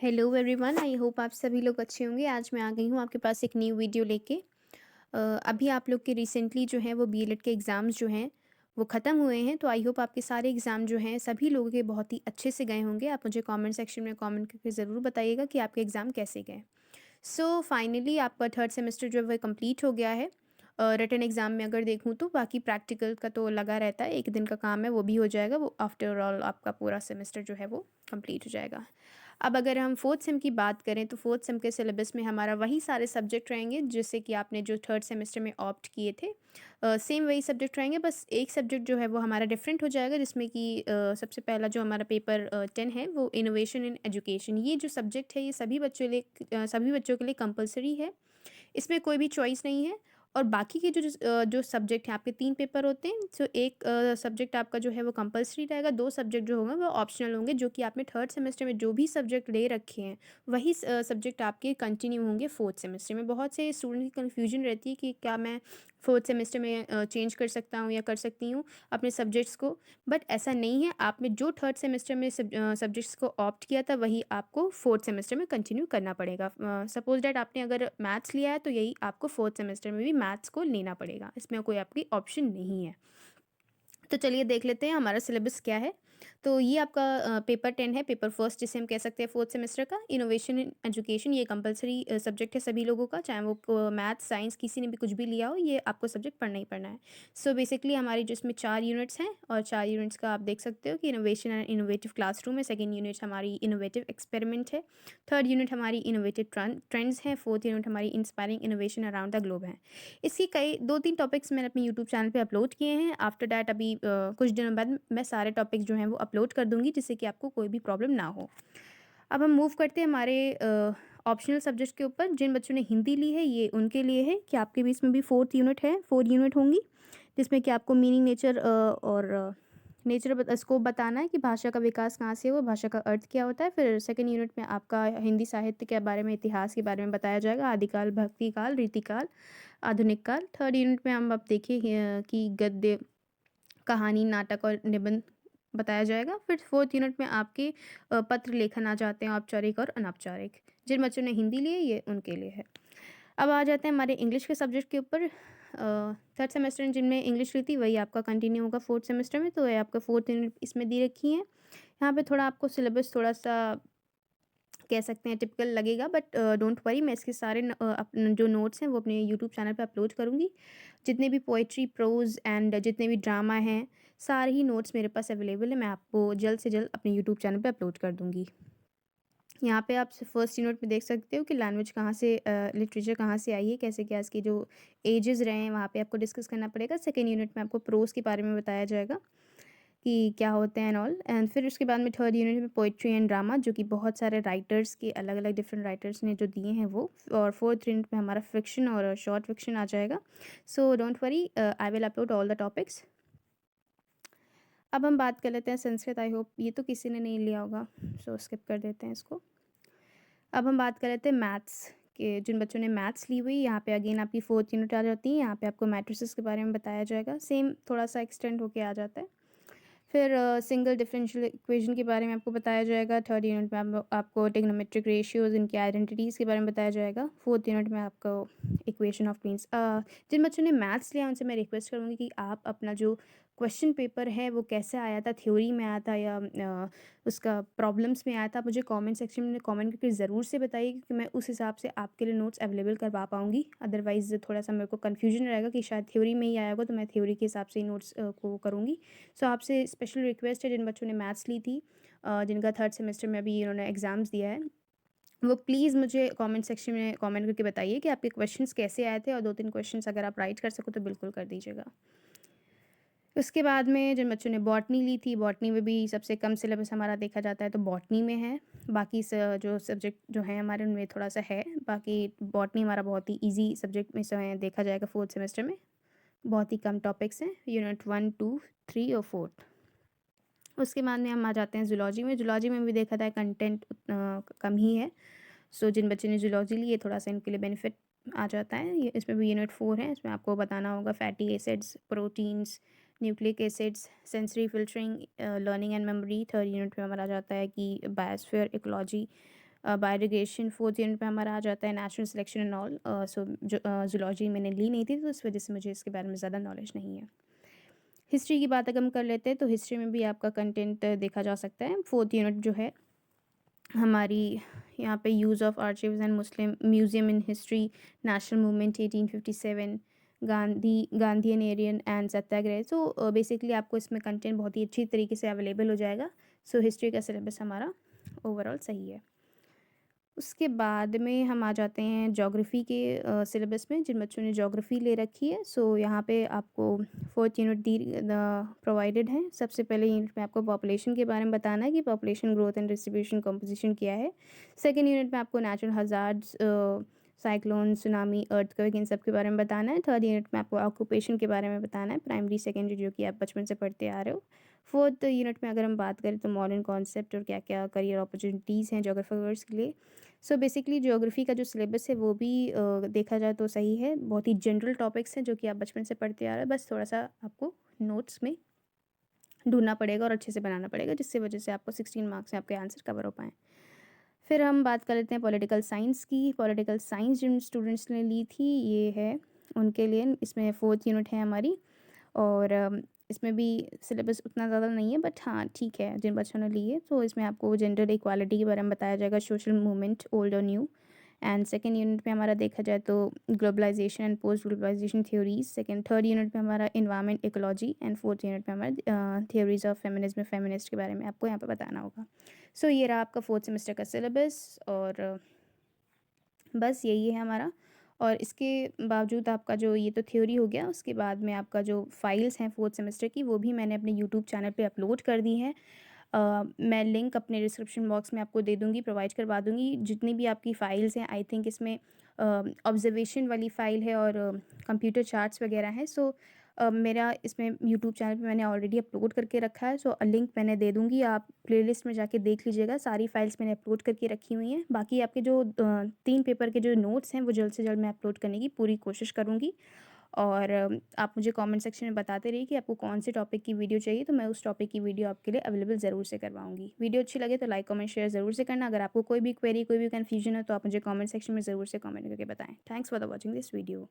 Hello everyone, I hope आप सभी लोग अच्छे होंगे। आज मैं आ गई हूँ आपके पास एक न्यू वीडियो लेके। अभी आप लोग के रिसेंटली जो है वो बीएलएड के एग्ज़ाम्स जो हैं वो ख़त्म हुए हैं। तो आई होप आपके सारे एग्ज़ाम जो हैं सभी लोगों के बहुत ही अच्छे से गए होंगे। आप मुझे कमेंट सेक्शन में कमेंट करके ज़रूर बताइएगा कि आपके एग्ज़ाम कैसे गए। सो फाइनली आपका थर्ड सेमेस्टर जो है वो कंप्लीट हो गया है। रिटन एग्ज़ाम में अगर देखूँ तो बाकी प्रैक्टिकल का तो लगा रहता है, एक दिन का काम है वो भी हो जाएगा। वो आफ्टर ऑल आपका पूरा सेमेस्टर जो है वो कंप्लीट हो जाएगा। अब अगर हम फोर्थ सेम की बात करें तो फोर्थ सेम के सिलेबस में हमारा वही सारे सब्जेक्ट रहेंगे जैसे कि आपने जो थर्ड सेमेस्टर में ऑप्ट किए थे। सेम वही सब्जेक्ट रहेंगे, बस एक सब्जेक्ट जो है वो हमारा डिफरेंट हो जाएगा, जिसमें कि सबसे पहला जो हमारा पेपर 10 है वो इनोवेशन इन एजुकेशन। ये जो सब्जेक्ट है ये सभी बच्चों के लिए कंपलसरी है। इसमें कोई भी चॉइस नहीं है। और बाकी के जो सब्जेक्ट हैं, आपके 3 पेपर होते हैं। सो एक सब्जेक्ट आपका जो है वो कंपल्सरी रहेगा, 2 सब्जेक्ट जो होंगे वो ऑप्शनल होंगे, जो कि आपने थर्ड सेमेस्टर में जो भी सब्जेक्ट ले रखे हैं वही सब्जेक्ट आपके कंटिन्यू होंगे फोर्थ सेमेस्टर में। बहुत से स्टूडेंट की कन्फ्यूजन रहती है कि क्या मैं फोर्थ सेमेस्टर में चेंज कर सकता हूँ या कर सकती हूँ अपने सब्जेक्ट्स को। बट ऐसा नहीं है, आपने जो थर्ड सेमेस्टर में सब्जेक्ट्स को ऑप्ट किया था वही आपको फोर्थ सेमेस्टर में कंटिन्यू करना पड़ेगा। सपोज डैट आपने अगर मैथ्स लिया है तो यही आपको फोर्थ सेमेस्टर में भी मैथ्स को लेना पड़ेगा, इसमें कोई आपकी ऑप्शन नहीं है। तो चलिए देख लेते हैं हमारा सिलेबस क्या है। तो ये आपका पेपर 10 है, पेपर फर्स्ट जिसे हम कह सकते हैं फोर्थ सेमेस्टर का, इनोवेशन इन एजुकेशन। ये कंपलसरी सब्जेक्ट है सभी लोगों का, चाहे वो मैथ्स साइंस किसी ने भी कुछ भी लिया हो, ये आपको सब्जेक्ट पढ़ना ही पढ़ना है। सो बेसिकली हमारी जिसमें 4 यूनिट्स हैं और 4 यूनिट्स का आप देख सकते हो कि इनोवेशन एंड इनोवेटिव क्लासरूम है, सेकेंड यूनिट हमारी इनोवेटिव एक्सपेरिमेंट है, थर्ड यूनिट हमारी इनोवेटिव ट्रेंड्स है, फोर्थ यूनिट हमारी inspiring innovation around the globe है। इसकी कई 2-3 टॉपिक्स मैंने अपने यूट्यूब चैनल पे अपलोड किए हैं। आफ्टर दैट अभी कुछ दिनों बाद मैं सारे टॉपिक्स जो हैं वो अपलोड कर दूँगी, जिससे कि आपको कोई भी प्रॉब्लम ना हो। अब हम मूव करते हैं हमारे ऑप्शनल सब्जेक्ट के ऊपर। जिन बच्चों ने हिंदी ली है ये उनके लिए है कि आपके बीच में भी फोर्थ यूनिट है, 4 यूनिट होंगी, जिसमें कि आपको मीनिंग, नेचर और नेचर स्कोप बताना है कि भाषा का विकास कहाँ से हुआ, भाषा का अर्थ क्या होता है। फिर सेकंड यूनिट में आपका हिंदी साहित्य के बारे में, इतिहास के बारे में बताया जाएगा, आदिकाल, भक्तिकाल, रीतिकाल, आधुनिक काल। थर्ड यूनिट में हम अब देखिए कि गद्य, कहानी, नाटक और निबंध बताया जाएगा। फिर फोर्थ यूनिट में आपके पत्र लेखन आ जाते हैं, औपचारिक और अनौपचारिक। जिन बच्चों ने हिंदी ली है ये उनके लिए है। अब आ जाते हैं हमारे इंग्लिश के सब्जेक्ट के ऊपर। थर्ड सेमेस्टर में जिनमें इंग्लिश ली थी वही आपका कंटिन्यू होगा फोर्थ सेमेस्टर में, तो ये आपका फोर्थ यूनिट इसमें दी रखी है। यहाँ पे थोड़ा आपको सिलेबस थोड़ा सा कह सकते हैं टिपिकल लगेगा, बट डोंट वरी, मैं इसके सारे जो नोट्स हैं वो अपने यूट्यूब चैनल पे अपलोड करूँगी। जितने भी पोइट्री, प्रोज़ एंड जितने भी ड्रामा हैं, सारे ही नोट्स मेरे पास अवेलेबल है। मैं आपको जल्द से जल्द अपने यूट्यूब चैनल पे अपलोड कर दूँगी। यहाँ पे आप फर्स्ट यूनिट में देख सकते हो कि लैंग्वेज कहाँ से, लिटरेचर कहाँ से आई है, कैसे क्या इसकी जो एजेस रहे हैं वहाँ पे आपको डिस्कस करना पड़ेगा। सेकेंड यूनिट में आपको प्रोज़ के बारे में बताया जाएगा कि क्या होते हैं एंड ऑल। एंड फिर उसके बाद में थर्ड यूनिट में पोइट्री एंड ड्रामा, जो कि बहुत सारे राइटर्स के अलग अलग डिफरेंट राइटर्स ने जो दिए हैं वो। और फोर्थ यूनिट में हमारा फिक्शन और शॉर्ट फिक्शन आ जाएगा। So don't worry, I will upload all the topics. अब हम बात कर लेते हैं संस्कृत। आई होप ये तो किसी ने नहीं लिया होगा, सो स्किप कर देते हैं इसको। अब हम बात कर लेते हैं मैथ्स के। जिन बच्चों ने मैथ्स ली हुई, यहाँ पे अगेन आपकी फोर्थ यूनिट आ जाती है। यहाँ पे आपको मैट्रिसेस के बारे में बताया जाएगा, सेम थोड़ा सा एक्सटेंड होके आ जाता है। फिर सिंगल डिफरेंशियल इक्वेशन के बारे में आपको बताया जाएगा। थर्ड यूनिट में आपको टिग्नोमेट्रिक रेशियोज, इनकी आइडेंटिटीज़ के बारे में बताया जाएगा। फोर्थ यूनिट में आपको इक्वेशन ऑफ मीन्स। जिन बच्चों ने मैथ्स लिया उनसे मैं रिक्वेस्ट करूँगी कि आप अपना जो क्वेश्चन पेपर है वो कैसे आया था, थ्योरी में आया था या उसका प्रॉब्लम्स में आया था, आप मुझे कमेंट सेक्शन में कमेंट करके ज़रूर से बताइए, क्योंकि मैं उस हिसाब से आपके लिए नोट्स अवेलेबल करवा पाऊँगी। अदरवाइज़ थोड़ा सा मेरे को कन्फ्यूजन रहेगा कि शायद थ्योरी में ही आया होगा, तो मैं थ्योरी के हिसाब से ही नोट्स को करूँगी। सो आपसे स्पेशल रिक्वेस्ट है, जिन बच्चों ने मैथ्स ली थी, जिनका थर्ड सेमेस्टर में अभी इन्होंने एग्ज़ाम्स दिया है, वो प्लीज़ मुझे कमेंट सेक्शन में कमेंट करके बताइए कि आपके क्वेश्चंस कैसे आए थे, और 2-3 क्वेश्चंस अगर आप राइट कर सको तो बिल्कुल कर दीजिएगा। उसके बाद में जिन बच्चों ने बॉटनी ली थी, बॉटनी में भी सबसे कम सिलेबस हमारा देखा जाता है तो बॉटनी में है। बाकी जो सब्जेक्ट जो हैं हमारे उनमें थोड़ा सा है। बाकी बॉटनी हमारा बहुत ही ईजी सब्जेक्ट में से देखा जाएगा फोर्थ सेमेस्टर में। बहुत ही कम टॉपिक्स हैं, यूनिट 1, 2, 3 और फोर्थ। उसके बाद में हम आ जाते हैं ज़ूलॉजी में। ज़ूलॉजी में भी देखा जाए कंटेंट कम ही है। सो जिन बच्चों ने ज़ूलॉजी ली है थोड़ा सा इनके लिए बेनिफिट आ जाता है। ये इसमें भी यूनिट 4 है, इसमें आपको बताना होगा fatty acids, proteins, nucleic acids, sensory filtering, learning and memory. Third unit में हमारा आ जाता है कि biosphere, ecology, biology fourth unit में हमारा आ जाता है नेचुरल सिलेक्शन एंड ऑल। सो जो जूलॉजी मैंने ली नहीं थी, तो इस वजह से मुझे इसके बारे में ज़्यादा नॉलेज नहीं है। हिस्ट्री की बात अगर हम कर लेते हैं, तो हिस्ट्री में भी आपका कंटेंट देखा जा सकता है। फोर्थ यूनिट जो है हमारी, यहाँ पे use of archives and Muslim museum in history, national movement 1857, Gandhian and satyagraha. So basically आपको इसमें कंटेंट बहुत ही अच्छी तरीके से अवेलेबल हो जाएगा। सो हिस्ट्री का सिलेबस हमारा ओवरऑल सही है। उसके बाद में हम आ जाते हैं ज्योग्राफ़ी के सिलेबस में, जिन बच्चों ने ज्योग्राफ़ी ले रखी है। सो यहाँ पे आपको फोर्थ यूनिट दी प्रोवाइडेड है। सबसे पहले यूनिट में आपको पॉपुलेशन के बारे में बताना है कि population growth and distribution composition क्या है। सेकेंड यूनिट में आपको natural hazards, cyclone, tsunami, earthquake, इन सब के बारे में बताना है। थर्ड यूनिट में आपको ऑक्यूपेशन के बारे में बताना है, प्राइमरी सेकेंडरी, जो कि आप बचपन से पढ़ते आ रहे हो। फोर्थ यूनिट में अगर हम बात करें तो मॉडर्न कॉन्सेप्ट और क्या क्या करियर अपॉर्चुनिटीज़ हैं जोग्राफर्स के लिए। सो बेसिकली ज्योग्राफी का जो सिलेबस है वो भी देखा जाए तो सही है। बहुत ही जनरल टॉपिक्स हैं जो कि आप बचपन से पढ़ते आ रहे हो, बस थोड़ा सा आपको नोट्स में ढूंढना पड़ेगा और अच्छे से बनाना पड़ेगा, जिससे वजह से आपको 16 मार्क्स में आपके आंसर कवर हो पाएँ। फिर हम बात कर लेते हैं पॉलिटिकल साइंस की। पॉलिटिकल साइंस जिन स्टूडेंट्स ने ली थी ये है उनके लिए, इसमें फोर्थ यूनिट है हमारी। और इसमें भी सिलेबस उतना ज़्यादा नहीं है, बट हाँ ठीक है जिन बच्चों ने ली है। तो इसमें आपको जेंडर इक्वालिटी के बारे में बताया जाएगा, सोशल मूवमेंट ओल्ड और न्यू। एंड सेकेंड यूनिट में हमारा देखा जाए तो globalisation and post globalisation theories. Third unit में हमारा environment ecology. And fourth unit में हमारा थ्योरीज ऑफ फेमिनिज्म, फेमिनिस्ट के बारे में आपको यहाँ पे बताना होगा। सो ये रहा आपका फोर्थ सेमेस्टर का सिलेबस, और बस यही है हमारा। और इसके बावजूद आपका जो ये तो थ्योरी हो गया, उसके बाद में आपका जो फाइल्स हैं फोर्थ सेमेस्टर की, वो भी मैंने अपने यूट्यूब चैनल पे अपलोड कर दी हैं। मैं लिंक अपने डिस्क्रिप्शन बॉक्स में आपको दे दूँगी, प्रोवाइड करवा दूँगी। जितनी भी आपकी फ़ाइल्स हैं, आई थिंक इसमें ऑब्जर्वेशन वाली फ़ाइल है और कंप्यूटर चार्ट्स वगैरह हैं। सो मेरा इसमें यूट्यूब चैनल पे मैंने ऑलरेडी अपलोड करके रखा है। सो लिंक मैंने दे दूँगी, आप प्लेलिस्ट में जाके देख लीजिएगा। सारी फ़ाइल्स मैंने अपलोड करके रखी हुई हैं। बाकी आपके जो 3 पेपर के जो नोट्स हैं वो जल्द से जल्द मैं अपलोड करने की पूरी कोशिश करूँगी। और आप मुझे कमेंट सेक्शन में बताते रहिए कि आपको कौन से टॉपिक की वीडियो चाहिए, तो मैं उस टॉपिक की वीडियो आपके लिए अवेलेबल ज़रूर से करवाऊँगी। वीडियो अच्छी लगे तो लाइक, कमेंट, शेयर ज़रूर से करना। अगर आपको कोई भी क्वेरी, कोई भी कन्फ्यूजन है तो आप मुझे कमेंट सेक्शन में ज़रूर से कमेंट करके बताएँ। Thanks for the watching this video.